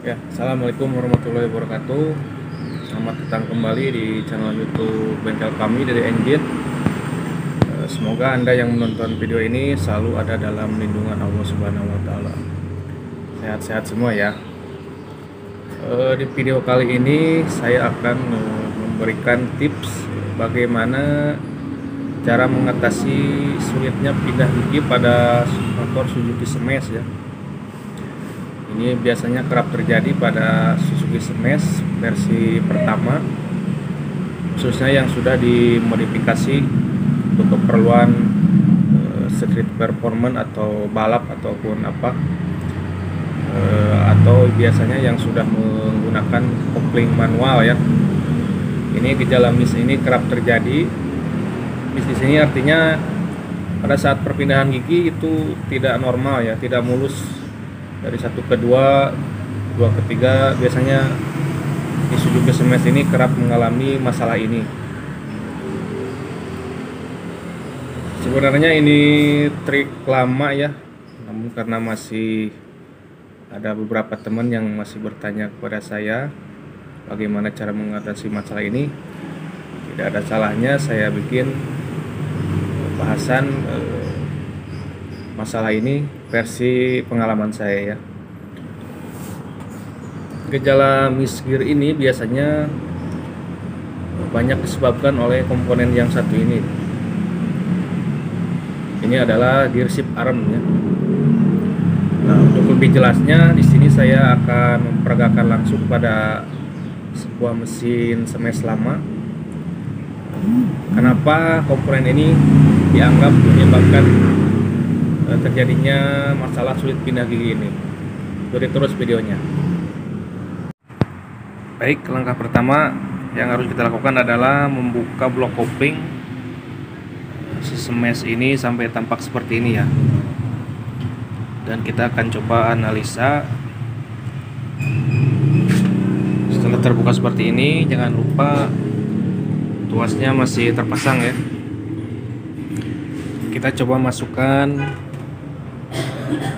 Ya, assalamualaikum warahmatullahi wabarakatuh. Selamat datang kembali di channel YouTube bengkel kami dari Engine. Semoga Anda yang menonton video ini selalu ada dalam lindungan Allah Subhanahu wa Ta'ala. Sehat-sehat semua ya. Di video kali ini saya akan memberikan tips bagaimana cara mengatasi sulitnya pindah gigi pada motor Suzuki Smash ya. Ini biasanya kerap terjadi pada Suzuki Smash versi pertama, khususnya yang sudah dimodifikasi untuk keperluan street performance atau balap ataupun apa, atau biasanya yang sudah menggunakan kopling manual ya. Ini gejala miss ini kerap terjadi. Miss di sini artinya pada saat perpindahan gigi itu tidak normal ya, tidak mulus. Dari satu ke dua ke tiga, biasanya di Suzuki Smash ini kerap mengalami masalah ini. Sebenarnya ini trik lama ya, namun karena masih ada beberapa teman yang masih bertanya kepada saya bagaimana cara mengatasi masalah ini, tidak ada salahnya saya bikin bahasan masalah ini versi pengalaman saya ya. Gejala misgear ini biasanya banyak disebabkan oleh komponen yang satu ini. Ini adalah gear shift arm ya. Nah, untuk lebih jelasnya di sini saya akan memperagakan langsung pada sebuah mesin Smash lama. Kenapa komponen ini dianggap menyebabkan terjadinya masalah sulit pindah gigi ini? Ikuti terus videonya. Baik, langkah pertama yang harus kita lakukan adalah membuka blok kopling Smash ini sampai tampak seperti ini ya. Dan kita akan coba analisa. Setelah terbuka seperti ini, jangan lupa tuasnya masih terpasang ya. Kita coba masukkan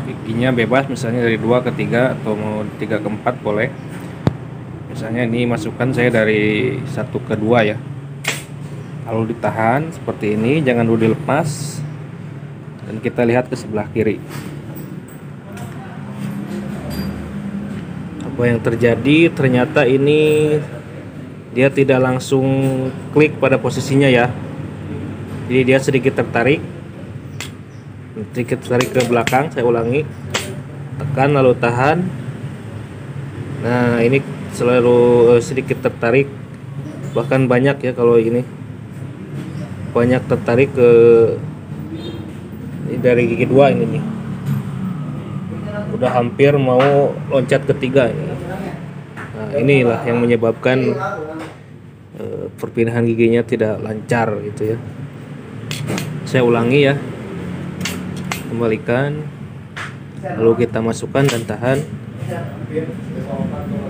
giginya bebas, misalnya dari 2 ke 3 atau mau 3 ke 4 boleh. Misalnya ini masukkan saya dari 1 ke 2 ya. Lalu ditahan seperti ini, jangan dulu dilepas. Dan kita lihat ke sebelah kiri. Apa yang terjadi? Ternyata ini dia tidak langsung klik pada posisinya ya. Jadi dia sedikit tertarik ke belakang. Saya ulangi, tekan lalu tahan. Nah, ini selalu sedikit tertarik, bahkan banyak ya. Kalau ini banyak tertarik ke dari gigi 2 ini nih, udah hampir mau loncat ke 3 ini. Nah, inilah yang menyebabkan perpindahan giginya tidak lancar gitu ya. Saya ulangi ya, kembalikan, lalu kita masukkan dan tahan.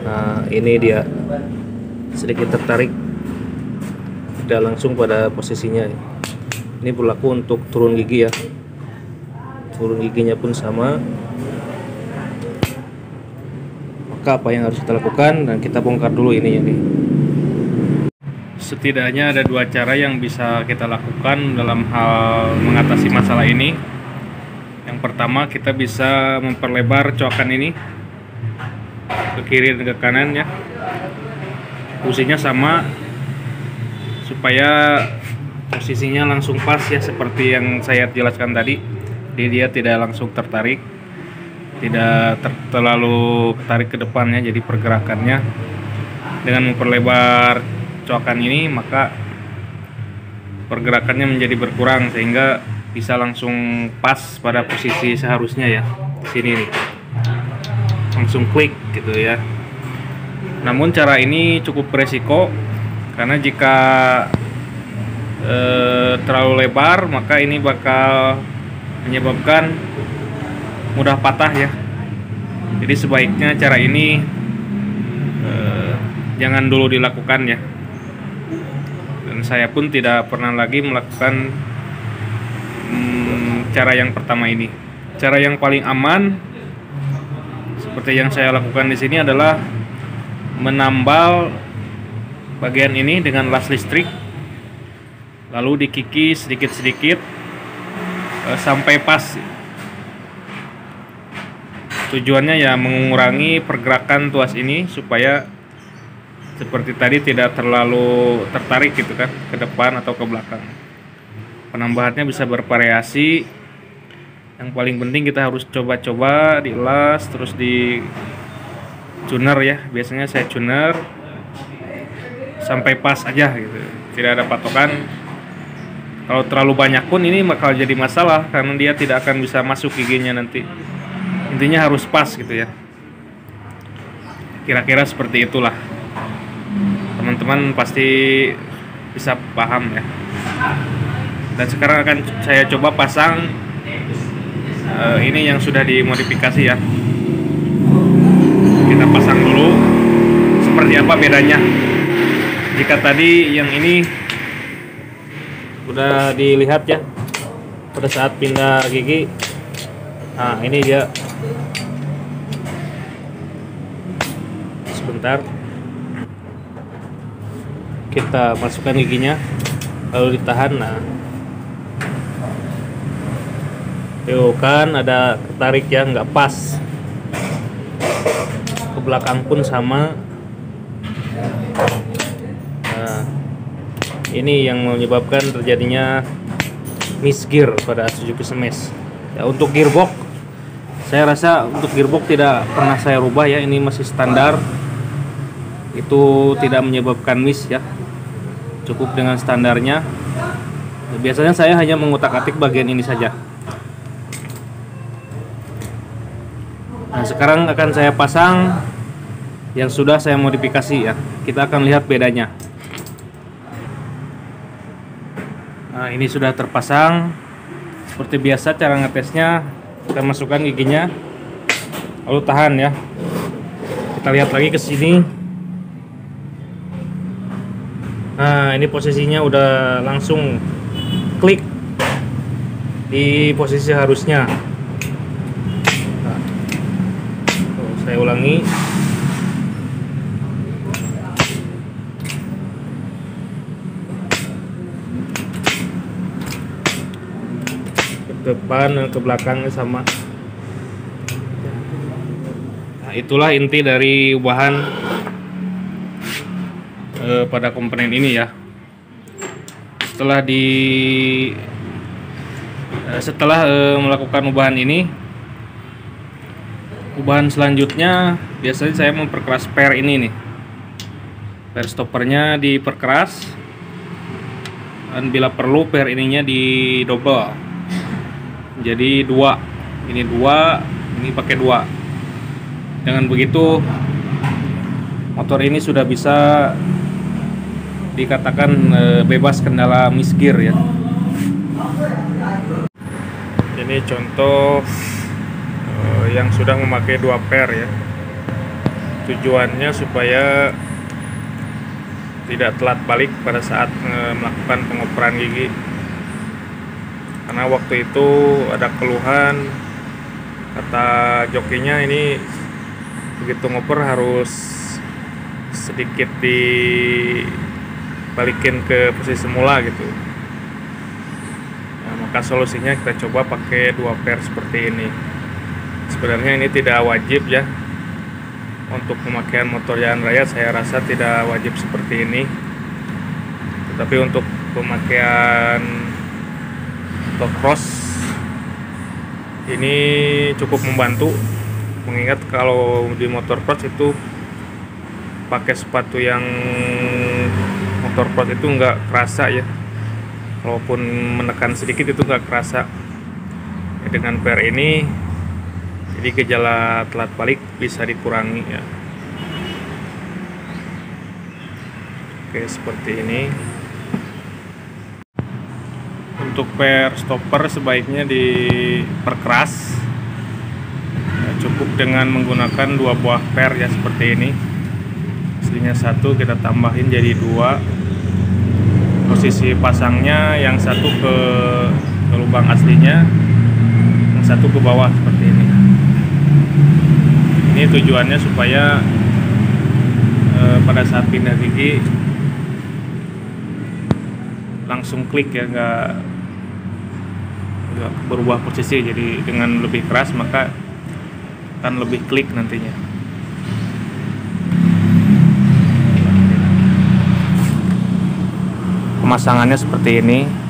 Nah, ini dia sedikit tertarik, tidak langsung pada posisinya. Ini berlaku untuk turun gigi ya. Turun giginya pun sama. Maka apa yang harus kita lakukan, dan kita bongkar dulu ini. Setidaknya ada 2 cara yang bisa kita lakukan dalam hal mengatasi masalah ini. Yang pertama, kita bisa memperlebar coakan ini ke kiri dan ke kanan ya. Fungsinya sama, supaya posisinya langsung pas ya, seperti yang saya jelaskan tadi. Jadi dia tidak langsung tertarik, tidak terlalu tarik ke depannya. Jadi pergerakannya dengan memperlebar coakan ini, maka pergerakannya menjadi berkurang sehingga bisa langsung pas pada posisi seharusnya ya. Di sini nih, langsung klik gitu ya. Namun cara ini cukup beresiko, karena jika terlalu lebar, maka ini bakal menyebabkan mudah patah ya. Jadi sebaiknya cara ini jangan dulu dilakukan ya. Dan saya pun tidak pernah lagi melakukan cara yang pertama ini. Cara yang paling aman seperti yang saya lakukan di sini adalah menambal bagian ini dengan las listrik, lalu dikikis sedikit-sedikit sampai pas. Tujuannya ya mengurangi pergerakan tuas ini supaya seperti tadi tidak terlalu tertarik gitu kan ke depan atau ke belakang. Penambahannya bisa bervariasi. Yang paling penting kita harus coba-coba dilas, terus di tuner ya. Biasanya saya tuner sampai pas aja gitu. Tidak ada patokan. Kalau terlalu banyak pun ini bakal jadi masalah karena dia tidak akan bisa masuk giginya nanti. Intinya harus pas gitu ya. Kira-kira seperti itulah. Teman-teman pasti bisa paham ya. Dan sekarang akan saya coba pasang ini yang sudah dimodifikasi ya. Kita pasang dulu seperti apa bedanya. Jika tadi yang ini udah dilihat ya pada saat pindah gigi. Nah ini dia. Sebentar, kita masukkan giginya lalu ditahan. Nah tuh kan ada ketarik ya, nggak pas. Ke belakang pun sama. Nah, ini yang menyebabkan terjadinya misgear pada Suzuki Smash. Ya, untuk gearbox, saya rasa untuk gearbox tidak pernah saya rubah ya. Ini masih standar. Itu tidak menyebabkan miss ya. Cukup dengan standarnya. Biasanya saya hanya mengutak-atik bagian ini saja. Nah, sekarang akan saya pasang yang sudah saya modifikasi ya. Kita akan lihat bedanya. Nah, ini sudah terpasang. Seperti biasa cara ngetesnya, kita masukkan giginya lalu tahan ya. Kita lihat lagi ke sini. Nah, ini posisinya udah langsung klik di posisi harusnya. Saya ulangi. Ke depan dan ke belakangnya sama. Nah, itulah inti dari ubahan pada komponen ini ya. Setelah melakukan ubahan ini, ubahan selanjutnya biasanya saya memperkeras per ini nih. Per stoppernya diperkeras, dan bila perlu per ininya didobel. Jadi dua, ini pakai dua. Dengan begitu motor ini sudah bisa dikatakan bebas kendala misgear ya. Ini contoh yang sudah memakai dua per ya. Tujuannya supaya tidak telat balik pada saat melakukan pengoperan gigi. Karena waktu itu ada keluhan, kata jokinya ini begitu ngoper harus sedikit dibalikin ke posisi semula gitu. Nah, maka solusinya kita coba pakai dua per seperti ini. Sebenarnya ini tidak wajib ya. Untuk pemakaian motor jalan raya saya rasa tidak wajib seperti ini. Tetapi untuk pemakaian motocross ini cukup membantu. Mengingat kalau di motocross itu pakai sepatu yang motocross itu nggak kerasa ya. Walaupun menekan sedikit itu nggak kerasa. Dengan per ini jadi gejala telat balik bisa dikurangi ya. Oke, seperti ini. Untuk per stopper sebaiknya diperkeras. Ya, cukup dengan menggunakan dua buah per ya seperti ini. Aslinya satu, kita tambahin jadi dua. Posisi pasangnya yang satu ke lubang aslinya, yang satu ke bawah seperti ini. Ini tujuannya supaya pada saat pindah gigi langsung klik ya, nggak berubah posisi. Jadi dengan lebih keras maka akan lebih klik nantinya. Pemasangannya seperti ini.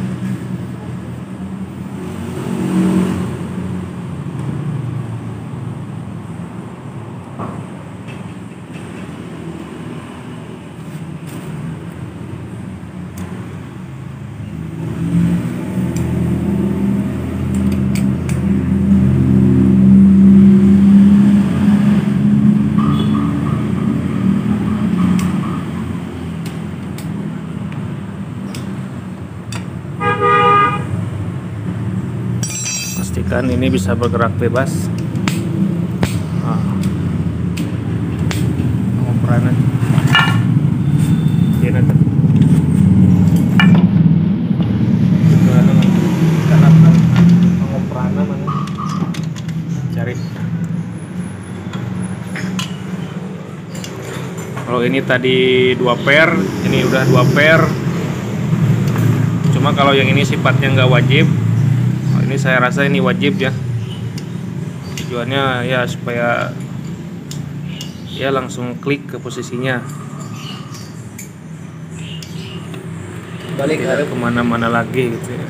Pastikan ini bisa bergerak bebas. Pengoperannya ini kenapa pengoperannya mana cari. Kalau ini tadi 2 pair, ini udah 2 pair. Cuma kalau yang ini sifatnya nggak wajib, ini saya rasa ini wajib ya. Tujuannya ya supaya ya langsung klik ke posisinya, balik tidak kemana-mana lagi gitu ya.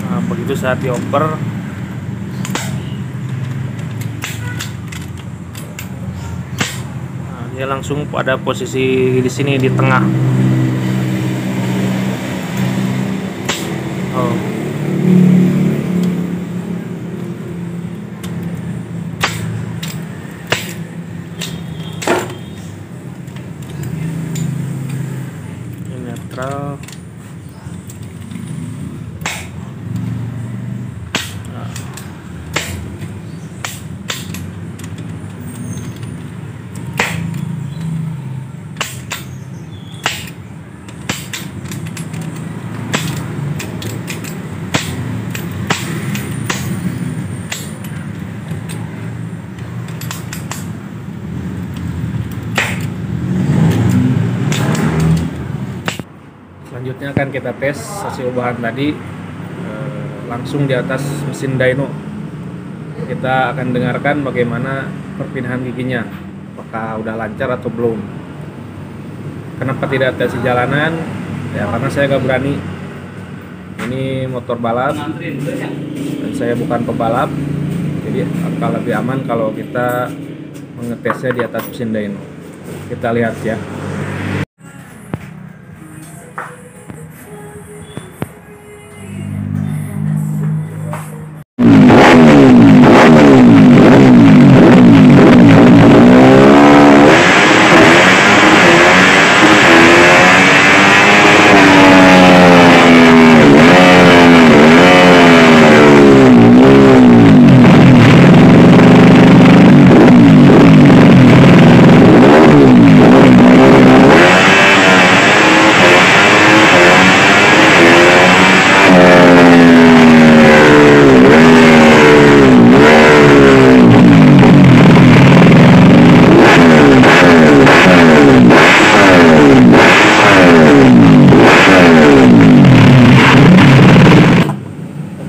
Nah, begitu saat dioper, dia langsung pada posisi di sini di tengah. Oh. Ini netral. Selanjutnya akan kita tes hasil bahan tadi langsung di atas mesin dyno. Kita akan dengarkan bagaimana perpindahan giginya, apakah udah lancar atau belum. Kenapa tidak tes di jalanan? Ya karena saya gak berani. Ini motor balap dan saya bukan pebalap, jadi akan lebih aman kalau kita mengetesnya di atas mesin dyno. Kita lihat ya.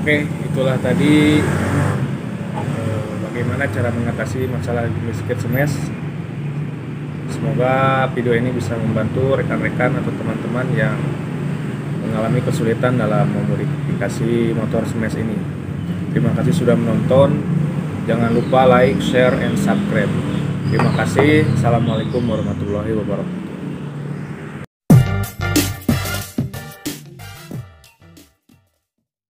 Oke, itulah tadi bagaimana cara mengatasi masalah sedikit smash. Semoga video ini bisa membantu rekan-rekan atau teman-teman yang mengalami kesulitan dalam memodifikasi motor smash ini. Terima kasih sudah menonton. Jangan lupa like, share, and subscribe. Terima kasih. Assalamualaikum warahmatullahi wabarakatuh.